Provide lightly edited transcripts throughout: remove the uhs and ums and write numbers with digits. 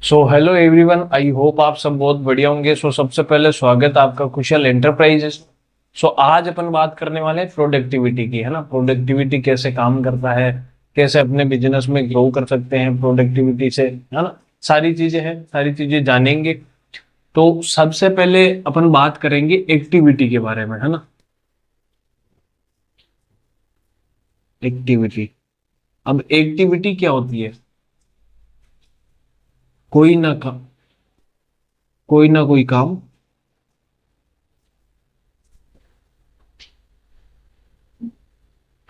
So hello everyone, I hope आप सब बहुत बढ़िया होंगे। सबसे पहले स्वागत आपका कुशल एंटरप्राइजेस। आज अपन बात करने वाले हैं प्रोडक्टिविटी की, है ना। प्रोडक्टिविटी कैसे काम करता है, कैसे अपने बिजनेस में ग्रो कर सकते हैं प्रोडक्टिविटी से, है ना। सारी चीजें हैं, सारी चीजें जानेंगे। तो सबसे पहले अपन बात करेंगे एक्टिविटी के बारे में, है ना। एक्टिविटी, अब एक्टिविटी क्या होती है? कोई ना का कोई ना कोई काम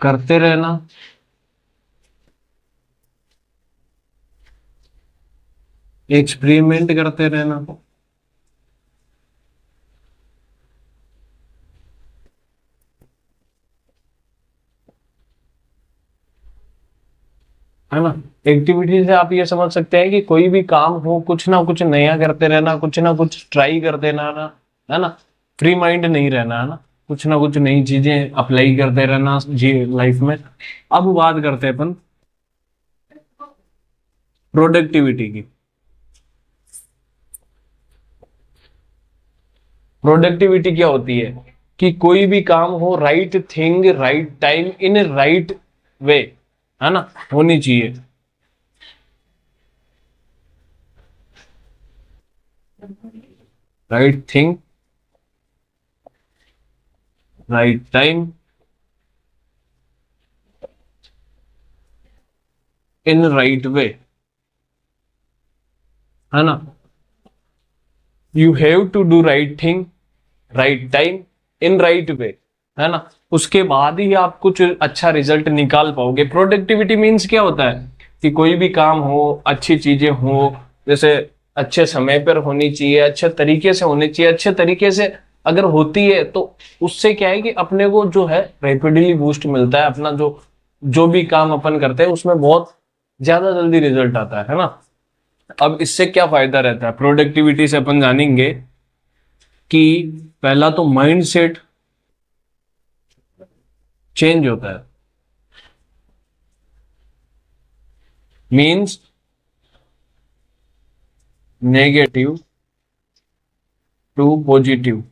करते रहना, एक्सपेरिमेंट करते रहना, है ना। एक्टिविटी से आप ये समझ सकते हैं कि कोई भी काम हो, कुछ ना कुछ नया करते रहना, कुछ ना कुछ ट्राई करते रहना, है ना। फ्री माइंड नहीं रहना, है ना। कुछ ना कुछ नई चीजें अप्लाई करते रहना जी लाइफ में। अब बात करते हैं अपन प्रोडक्टिविटी की। प्रोडक्टिविटी क्या होती है कि कोई भी काम हो, right thing right time in right way, है ना, होनी चाहिए। Right thing right time in right way, है ना। You have to do right thing right time in right way, है ना। उसके बाद ही आप कुछ अच्छा रिजल्ट निकाल पाओगे। प्रोडक्टिविटी मीन्स क्या होता है कि कोई भी काम हो, अच्छी चीजें हो, जैसे अच्छे समय पर होनी चाहिए, अच्छे तरीके से होनी चाहिए। अच्छे तरीके से अगर होती है तो उससे क्या है कि अपने को जो है रैपिडली बूस्ट मिलता है। अपना जो जो भी काम अपन करते हैं उसमें बहुत ज्यादा जल्दी रिजल्ट आता है ना। अब इससे क्या फायदा रहता है प्रोडक्टिविटी से, अपन जानेंगे कि पहला तो माइंड सेट चेंज होता है। मीन्स नेगेटिव टू पॉजिटिव,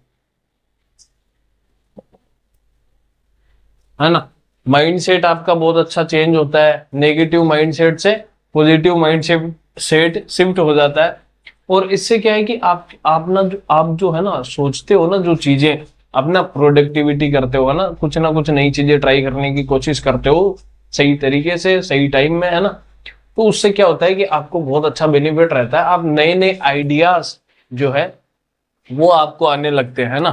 है ना। माइंड सेट आपका बहुत अच्छा चेंज होता है। नेगेटिव माइंड सेट से पॉजिटिव माइंड सेट शिफ्ट हो जाता है। और इससे क्या है कि आप जो है ना सोचते हो ना, जो चीजें अपना प्रोडक्टिविटी करते हो, है ना कुछ नई चीजें ट्राई करने की कोशिश करते हो सही तरीके से सही टाइम में, है ना। तो उससे क्या होता है कि आपको बहुत अच्छा बेनिफिट रहता है। आप नए नए आइडियाज जो है वो आपको आने लगते हैं ना।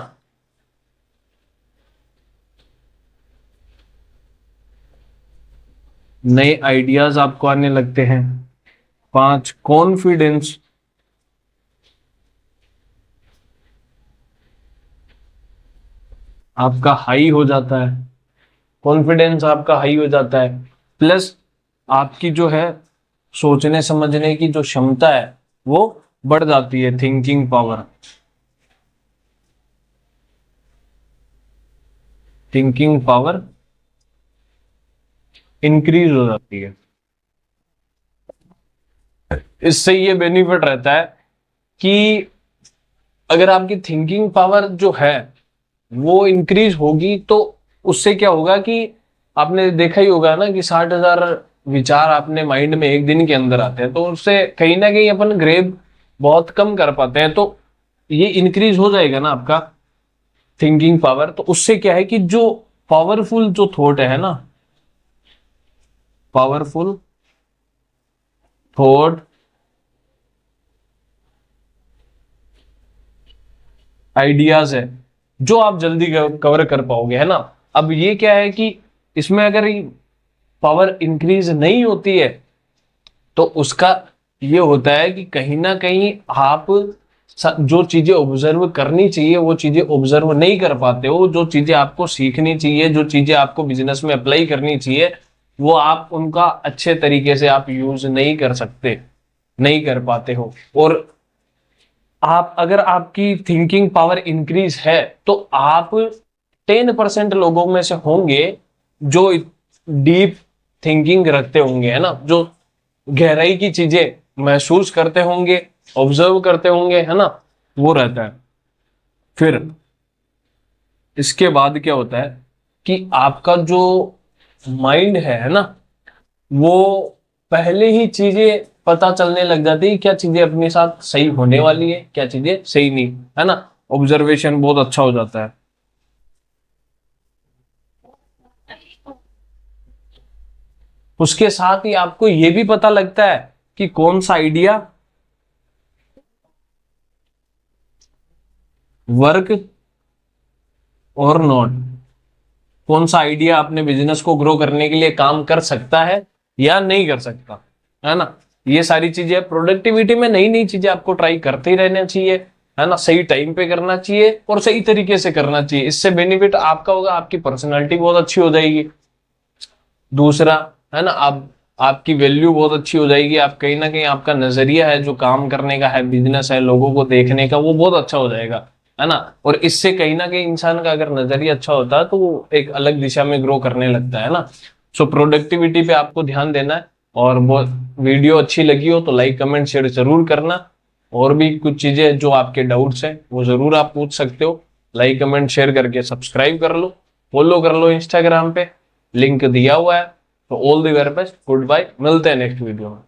नए आइडियाज आपको आने लगते हैं। 5, कॉन्फिडेंस आपका हाई हो जाता है। कॉन्फिडेंस आपका हाई हो जाता है। प्लस आपकी जो है सोचने समझने की जो क्षमता है वो बढ़ जाती है। Thinking power, thinking power increase हो जाती है। इससे ये बेनिफिट रहता है कि अगर आपकी थिंकिंग पावर जो है वो इंक्रीज होगी तो उससे क्या होगा कि आपने देखा ही होगा ना कि 60,000 विचार आपने माइंड में एक दिन के अंदर आते हैं, तो उससे कहीं ना कहीं अपन ग्रेब बहुत कम कर पाते हैं। तो ये इंक्रीज हो जाएगा ना आपका थिंकिंग पावर। तो उससे क्या है कि जो पावरफुल जो थॉट है ना, पावरफुल थॉट आइडियाज है जो आप जल्दी कवर कर पाओगे, है ना। अब ये क्या है कि इसमें अगर पावर इंक्रीज नहीं होती है तो उसका ये होता है कि कहीं ना कहीं आप जो चीजें ऑब्जर्व करनी चाहिए वो चीजें ऑब्जर्व नहीं कर पाते हो। जो चीजें आपको सीखनी चाहिए, जो चीजें आपको बिजनेस में अप्लाई करनी चाहिए, वो आप उनका अच्छे तरीके से आप यूज नहीं कर सकते, नहीं कर पाते हो। और आप अगर आपकी थिंकिंग पावर इंक्रीज है तो आप 10% लोगों में से होंगे जो डीप थिंकिंग रखते होंगे, है ना, जो गहराई की चीजें महसूस करते होंगे, ऑब्जर्व करते होंगे, है ना, वो रहता है। फिर इसके बाद क्या होता है कि आपका जो माइंड है ना, वो पहले ही चीजें पता चलने लग जाती है, क्या चीजें अपने साथ सही होने वाली है, क्या चीजें सही नहीं, है ना। ऑब्जर्वेशन बहुत अच्छा हो जाता है। उसके साथ ही आपको ये भी पता लगता है कि कौन सा आइडिया वर्क और नॉट, कौन सा आइडिया अपने बिजनेस को ग्रो करने के लिए काम कर सकता है या नहीं कर सकता, है ना। ये सारी चीजें प्रोडक्टिविटी में, नई नई चीजें आपको ट्राई करते ही रहना चाहिए, है ना। सही टाइम पे करना चाहिए और सही तरीके से करना चाहिए। इससे बेनिफिट आपका होगा, आपकी पर्सनैलिटी बहुत अच्छी हो जाएगी। दूसरा, है ना, आप आपकी वैल्यू बहुत अच्छी हो जाएगी। आप कहीं ना कहीं आपका नजरिया है जो काम करने का है, बिजनेस है, लोगों को देखने का, वो बहुत अच्छा हो जाएगा, है ना। और इससे कहीं ना कहीं इंसान का अगर नजरिया अच्छा होता है तो वो एक अलग दिशा में ग्रो करने लगता है ना। सो प्रोडक्टिविटी पे आपको ध्यान देना है। और वो वीडियो अच्छी लगी हो तो लाइक कमेंट शेयर जरूर करना। और भी कुछ चीजें जो आपके डाउट्स हैं वो जरूर आप पूछ सकते हो। लाइक कमेंट शेयर करके सब्सक्राइब कर लो, फॉलो कर लो इंस्टाग्राम पे, लिंक दिया हुआ है। तो all the very best, good bye, मिलते हैं नेक्स्ट वीडियो में।